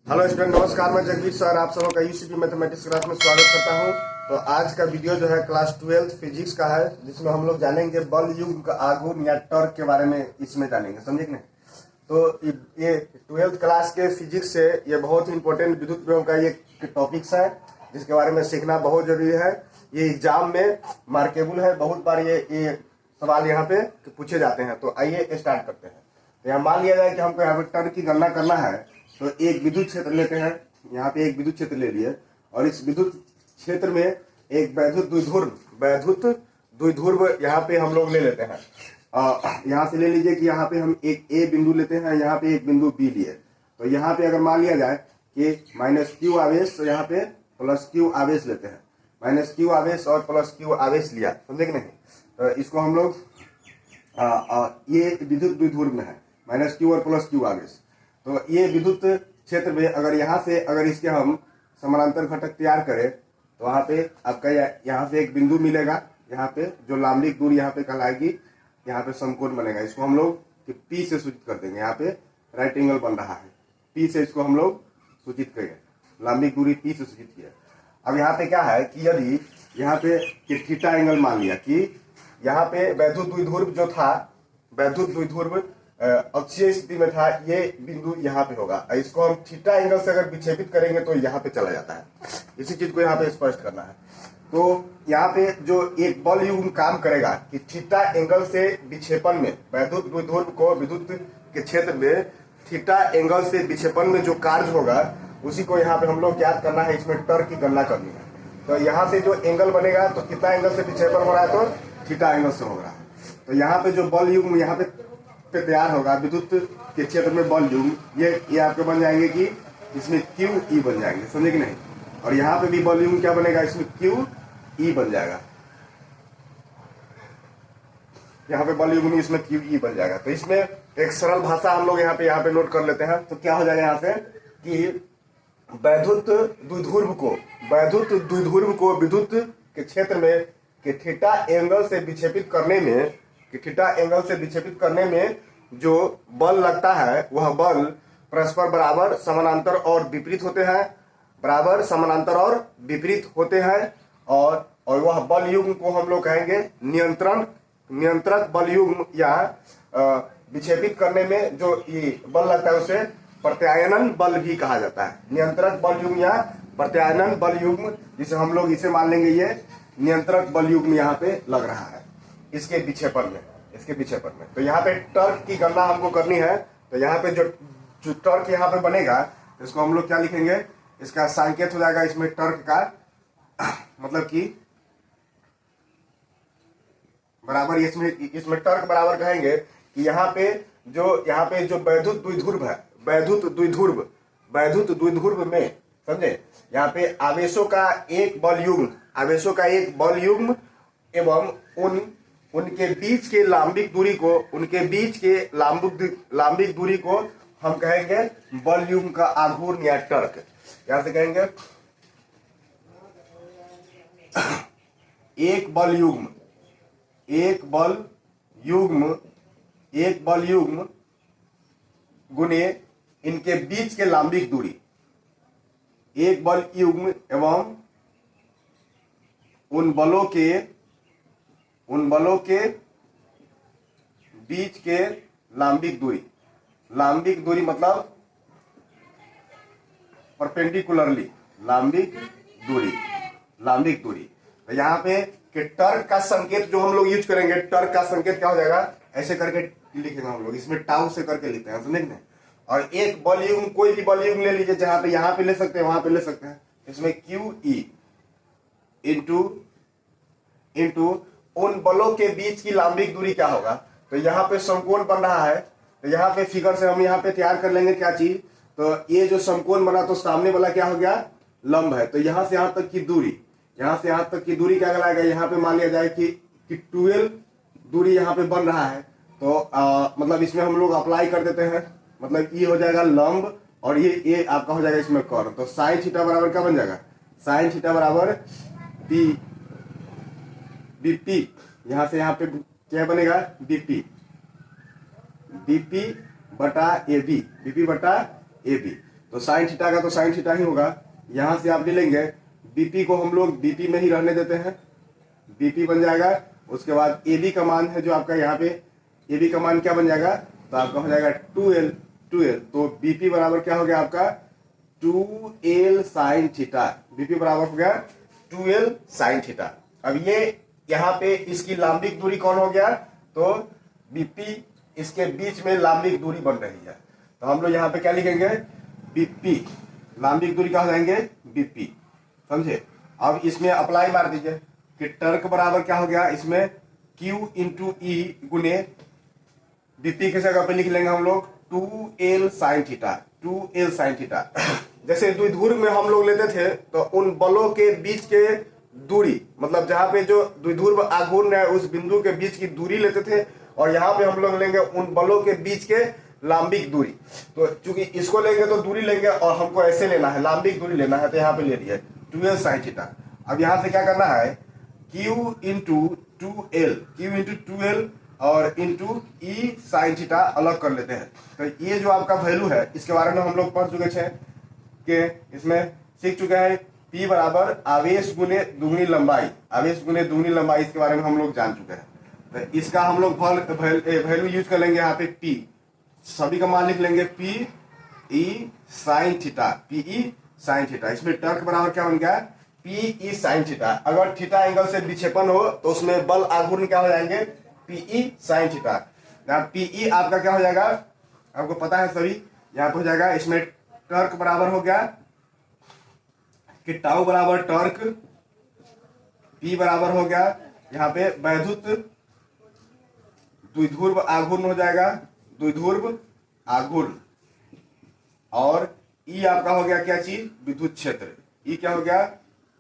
Hello student, नमस्कार। मैं Jagdish sir आप सबों का यूसीपी मैथमेटिक्स क्लास में स्वागत करता हूं। तो आज का वीडियो जो है क्लास 12 फिजिक्स का है, जिसमें हम लोग जानेंगे बल युग्म का आघूर्ण या टॉर्क के बारे में इसमें जानेंगे, समझे कि नहीं। तो ये 12th क्लास के फिजिक्स से ये बहुत ही इंपॉर्टेंट विद्युत विभव का ये टॉपिक्स है, जिसके बारे में सीखना बहुत जरूरी है। ये एग्जाम में मार्केबल है, बहुत बार ये सवाल यहाँ पे पूछे जाते हैं। तो आइए स्टार्ट करते हैं। तो यहाँ मान लिया जाए कि हमको यहाँ पे टर्क की गणना करना है, तो एक विद्युत क्षेत्र लेते हैं। यहाँ पे एक विद्युत क्षेत्र ले लिए और इस विद्युत क्षेत्र में एक वैद्युत द्विध्रुव यहाँ पे हम लोग ले लेते हैं। यहाँ से ले लीजिए कि यहाँ पे हम एक ए बिंदु लेते हैं, यहाँ पे एक बिंदु बी लिए। तो यहाँ पे अगर मान लिया जाए कि माइनस क्यू आवेश, तो यहाँ पे प्लस क्यू आवेश लेते हैं। माइनस क्यू आवेश और प्लस क्यू आवेश लिया, समझे कि नहीं। तो इसको हम लोग ये विद्युत द्विध्रुव में है, माइनस क्यू और प्लस क्यू आवेश। तो ये विद्युत क्षेत्र में अगर यहाँ से अगर इसके हम समानांतर घटक तैयार करें, तो वहाँ पे आपका यहाँ से एक बिंदु मिलेगा, यहाँ पे जो लांबिक दूरी यहाँ पे कहलाएगी, यहाँ पे समकोण बनेगा। इसको हम लोग पी से सूचित कर देंगे। यहाँ पे राइट एंगल बन रहा है, पी से इसको हम लोग सूचित करेंगे। लांबिक दूरी पी से सूचित किया। अब यहाँ पे क्या है कि यदि यहाँ पे थीटा एंगल मान लिया कि यहाँ पे वैद्युत द्विध्रुव जो था, वैद्युत द्विध्रुव अक्षीय स्थिति में था, ये बिंदु यहाँ पे होगा। इसको हम थीटा एंगल से अगर विक्षेपित करेंगे तो यहाँ पे चला जाता है। इसी चीज को यहाँ पे स्पष्ट करना है। तो यहाँ पे जो एक बल युग्म काम करेगा कि थीटा एंगल से विक्षेपण में, वैद्युत द्विध्रुव को विद्युत के क्षेत्र में थीटा एंगल से विक्षेपण में जो कार्य होगा, उसी को यहाँ पे हम लोग ज्ञात करना है। इसमें टॉर्क की गणना करनी है। तो यहाँ से जो एंगल बनेगा, तो कितना एंगल से विक्षेपण हो रहा है, तो थीटा एंगल से हो रहा है। तो यहाँ पे जो बल युग्म यहाँ पे तैयार होगा विद्युत के क्षेत्र में बल युग्म, ये आपके बन जाएंगे कि इसमें क्यू ई बन जाएंगे, समझे कि नहीं। और यहाँ पे भी बल युग्म क्या बनेगा, इसमें क्यू ई बन जाएगा। यहाँ पे बल युग्म इसमें क्यू ई बन जाएगा। तो इसमें एक सरल भाषा हम लोग यहाँ पे नोट कर लेते हैं। तो क्या हो जाएगा यहाँ से कि वैद्युत द्विध्रुव को विद्युत के क्षेत्र में कि थीटा एंगल से विक्षेपित करने में जो बल लगता है, वह बल परस्पर बराबर समानांतर और विपरीत होते हैं। और वह बल युग्म को हम लोग कहेंगे नियंत्रक बल युग्म, या विक्षेपित करने में जो ये बल लगता है उसे प्रत्यायनन बल भी कहा जाता है। नियंत्रक बल युग्म या प्रत्यायनन बल युग्म, जिसे हम लोग इसे मान लेंगे ये नियंत्रक बल युग्म यहाँ पे लग रहा है इसके विक्षेपण में। तो यहाँ पे टॉर्क की गणना हमको करनी है। तो यहाँ पे जो टॉर्क यहाँ पे बनेगा, इसको हम लोग क्या लिखेंगे, इसका संकेत हो जाएगा इसमें टॉर्क का, मतलब कि बराबर इसमें टॉर्क बराबर कहेंगे कि यहाँ पे जो वैद्युत द्विध्रुव में, समझे, यहाँ पे आवेशों का एक बल युग्म एवं उनके बीच के लांबिक दूरी को हम कहेंगे बल युग्म का आघूर्ण या टॉर्क। यहां से कहेंगे एक बल युग्म गुने इनके बीच के लांबिक दूरी, एक बल युग्म एवं उन बलों के बीच के लांबिक दूरी मतलब परपेंडिकुलरली लांबिक दूरी। तो यहाँ पे कि टॉर्क का संकेत जो हम लोग यूज करेंगे, टॉर्क का संकेत क्या हो जाएगा, ऐसे करके लिखेंगे हम लोग, इसमें टाउ से करके लिखते हैं, समझे नहीं। और एक बल युग्म, कोई भी बल युग्म ले लीजिए, जहां पे यहाँ पे ले सकते हैं, वहां पे ले सकते हैं। इसमें क्यू ई इंटू उन बलों के बीच की लांबिक दूरी क्या होगा। तो यहाँ पे समकोण बन रहा है। तो यहाँ पे फिगर से हम यहाँ पे तैयार कर लेंगे क्या चीज, तो ये जो समकोण बना, तो सामने वाला क्या हो गया, लंब है। तो यहाँ से यहाँ तक की दूरी क्या कहलाएगा, यहाँ पे मान लिया जाए कि 12 दूरी यहाँ पे बन रहा है। तो मतलब इसमें हम लोग अप्लाई कर देते हैं, मतलब ये हो जाएगा लंब और ये आपका हो जाएगा इसमें कोण। तो साइन थीटा बराबर क्या बन जाएगा, साइन थीटा बराबर बीपी, यहां से यहाँ पे क्या बनेगा, बीपी बटा ए बी। तो साइन थीटा का तो साइन थीटा ही होगा। यहां से आप ले लेंगे बीपी को हम लोग बीपी में ही रहने देते हैं, बीपी बन जाएगा। उसके बाद ए बी का मान है जो आपका यहाँ पे ए बी का मान क्या बन जाएगा, तो आपका हो जाएगा 2l। तो बीपी बराबर क्या हो गया आपका 2l साइन थीटा, बीपी बराबर हो गया 2l साइन थीटा। अब ये यहाँ पे इसकी लांबिक दूरी कौन हो गया, तो बीपी इसके बीच में लांबिक दूरी बन रही है, तो हम लोग यहाँ पे क्या लिखेंगे बीपी, लांबिक दूरी क्या हो जाएंगे बीपी, समझे। अब इसमें अप्लाई मार दीजिए कि टर्क बराबर क्या हो गया, इसमें Q इंटू ई गुने बीपी के जगह पे लिख लेंगे हम लोग 2l sine theta, 2l sine theta. जैसे द्विध्रुव में हम लोग लेते थे तो उन बलों के बीच के दूरी, मतलब जहां पे जो द्विध्रुव आघूर्ण है उस बिंदु के बीच की दूरी लेते थे, और यहाँ पे हम लोग लेंगे उन बलों के बीच के लांबिक दूरी। तो चूंकि इसको लेंगे तो दूरी लेंगे और हमको ऐसे लेना है, लांबिक दूरी लेना है, तो यहाँ पे ले लिया 2l साइन थीटा। अब यहाँ से क्या करना है Q इंटू 2l और इंटू ई साइन थीटा अलग कर लेते हैं। तो ये जो आपका वैल्यू है इसके बारे में हम लोग पढ़ चुके हैं कि इसमें सीख चुके हैं P बराबर आवेश गुने दुगनी लंबाई, आवेश गुने दुगनी लंबाई, इसके बारे में हम लोग जान चुके हैं। तो इसका हम लोग वैल्यू यूज कर लेंगे यहाँ पे P, सभी का मान लिख लेंगे P E sine theta, P E sine theta. इसमें टर्क बराबर क्या बन गया P E साइन थीटा। अगर थीटा एंगल से विक्षेपण हो तो उसमें बल आघूर्ण क्या हो जाएंगे P E sine theta. P E आपका क्या हो जाएगा, आपको पता है सभी, यहाँ पे हो जाएगा इसमें टर्क बराबर हो गया कि टाउ बराबर टर्क, P बराबर हो गया यहाँ पे वैद्युत द्विध्रुव आघूर्ण हो जाएगा, द्विध्रुव आघूर्ण, और E आपका हो गया क्या चीज विद्युत क्षेत्र, E क्या हो गया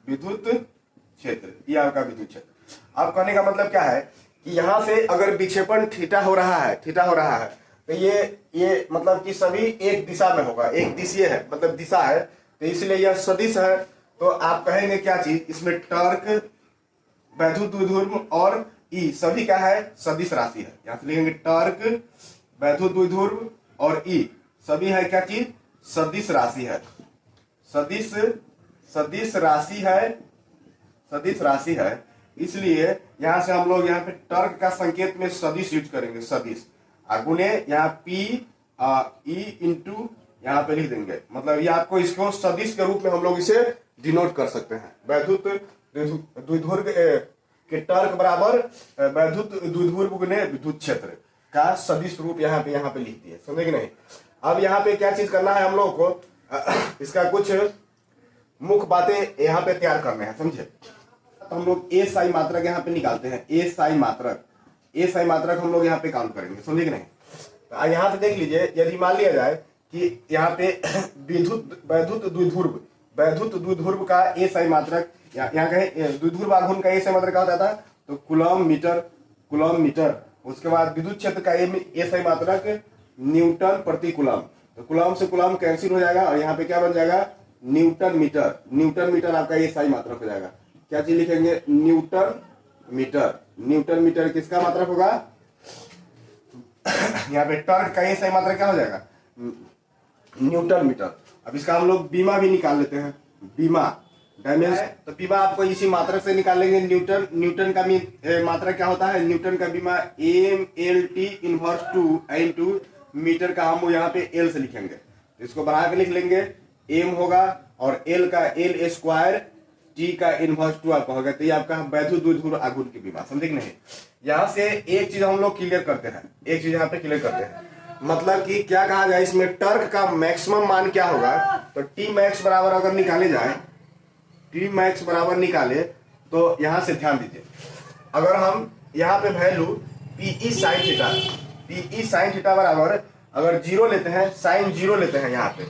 विद्युत क्षेत्र, E आपका विद्युत क्षेत्र। अब कहने का मतलब क्या है कि यहां से अगर विक्षेपण थीटा हो रहा है, तो ये मतलब कि सभी एक दिशा में होगा, एक दिशीय है, मतलब दिशा है, तो इसलिए यह सदिश है। तो आप कहेंगे क्या चीज, इसमें टर्क, वैद्युत द्विध्रुव और E सभी क्या है सदिश राशि है। यहां से लिखेंगे टर्क, वैद्युत द्विध्रुव और E सभी है क्या चीज सदिश राशि है, सदिश राशि है। इसलिए यहां से हम लोग यहाँ पे टर्क का संकेत में सदिश यूज करेंगे, सदिश गुने यहाँ P E इंटू यहाँ पे लिख देंगे, मतलब ये आपको इसको सदिश के रूप में हम लोग इसे डिनोट कर सकते हैं। वैद्युत द्विध्रुव के टर्क बराबर वैद्युत द्विध्रुव गुने विद्युत क्षेत्र का सदिश रूप यहाँ पे लिख दिए, समझे कि नहीं। अब यहाँ पे क्या चीज करना है हम लोग को, इसका कुछ मुख्य बातें यहाँ पे तैयार करने हैं, समझे। तो हम लोग ए साई मात्रक यहाँ पे निकालते हैं, ए साई मात्रक हम लोग यहाँ पे काउंट करेंगे, समझे कि नहीं। तो यहाँ से देख लीजिए, यदि मान लिया जाए कि यहाँ पे वैद्युत द्विध्रुव का ए साई मात्रक, यहाँ कहें द्विध्रुव आघूर्ण का ए साई मात्रक क्या होता था, तो कूलम मीटर। उसके बाद विद्युत क्षेत्र का ए साई मात्रक न्यूटन प्रति कूलम, तो कूलम से कूलम कैंसिल हो जाएगा और यहाँ पे क्या बन जाएगा न्यूटन मीटर आपका ये सही मात्रक हो जाएगा। क्या चीज लिखेंगे न्यूटन मीटर किसका मात्रक होगा, यहाँ पे टर्क का ये सही मात्रक क्या हो जाएगा न्यूटन मीटर। अब इसका हम लोग बीमा भी निकाल लेते हैं, बीमा डायमेंशन, तो बीमा आपको इसी मात्रक से निकालेंगे। न्यूटन का मात्रक क्या होता है, न्यूटन का बीमा MLT इनवर्स 2 इंटू मीटर का हम यहाँ पे L से लिखेंगे, इसको बढ़ा के लिख लेंगे, M होगा और L का L स्क्वायर, T का इनवर्स 2 आपका होगा। तो ये आपका वैद्युत द्विध्रुव आघूर्ण की बीमा, समझे कि नहीं। यहाँ से एक चीज हम लोग क्लियर करते हैं, मतलब कि क्या कहा जाए, इसमें टर्क का मैक्सिमम मान क्या होगा, तो T मैक्स बराबर अगर निकाले जाए, T मैक्स बराबर निकाले तो यहां से ध्यान दीजिए, अगर हम यहाँ पे वैल्यू PE साइन थीटा बराबर अगर 0 लेते हैं, साइन 0 लेते हैं, यहाँ पे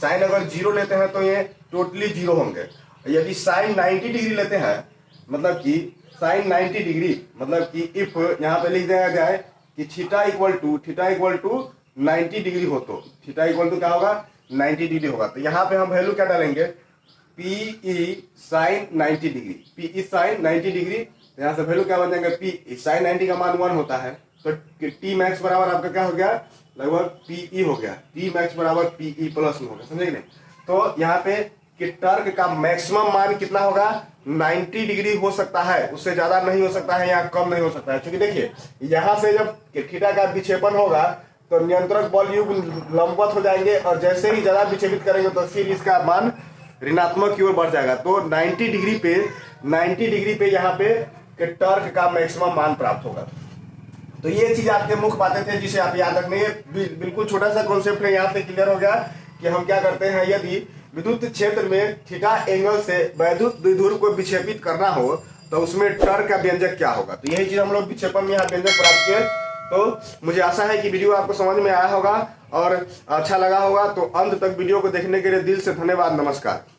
साइन अगर 0 लेते हैं तो ये टोटली 0 होंगे। यदि साइन 90 डिग्री लेते हैं, मतलब कि साइन 90 डिग्री, मतलब कि इफ यहाँ पे लिख दिया जाए कि थीटा इक्वल टू 90 डिग्री हो, तो थीटा इक्वल टू क्या होगा 90 डिग्री होगा। तो यहाँ पे हम वैल्यू क्या डालेंगे PE साइन 90 डिग्री, तो यहाँ से वैल्यू क्या बन जाएगा, P साइन 90 का मान 1 होता है, तो T मैक्स बराबर आपका क्या हो गया लगभग पीई हो गया, पी मैक्स बराबर पीई प्लस में होगा, समझे कि नहीं। तो यहाँ पे कि टर्क का मैक्सिमम मान कितना होगा, 90 डिग्री हो सकता है, उससे ज्यादा नहीं हो सकता है, यहाँ कम नहीं हो सकता है। क्योंकि देखिए यहाँ से जब थीटा का विक्षेपण होगा तो नियंत्रक बल युग्म लंबवत हो जाएंगे, और जैसे ही ज्यादा विक्षेपित करेंगे तो फिर इसका मान ऋणात्मक की ओर बढ़ जाएगा। तो 90 डिग्री पे यहाँ पे टर्क का मैक्सिमम मान प्राप्त होगा। तो ये चीज आपके मुख्य बातें थे जिसे आप याद रखने, बिल्कुल छोटा सा कॉन्सेप्ट है, यहाँ से क्लियर हो गया कि हम क्या करते हैं। यदि विद्युत क्षेत्र में थीटा एंगल से वैद्युत द्विध्रुव को विक्षेपित करना हो तो उसमें टर्क का व्यंजक क्या होगा। तो यही चीज हम लोग विक्षेपण में यहाँ व्यंजक प्राप्त किए। तो मुझे आशा है कि वीडियो आपको समझ में आया होगा और अच्छा लगा होगा। तो अंत तक वीडियो को देखने के लिए दिल से धन्यवाद, नमस्कार।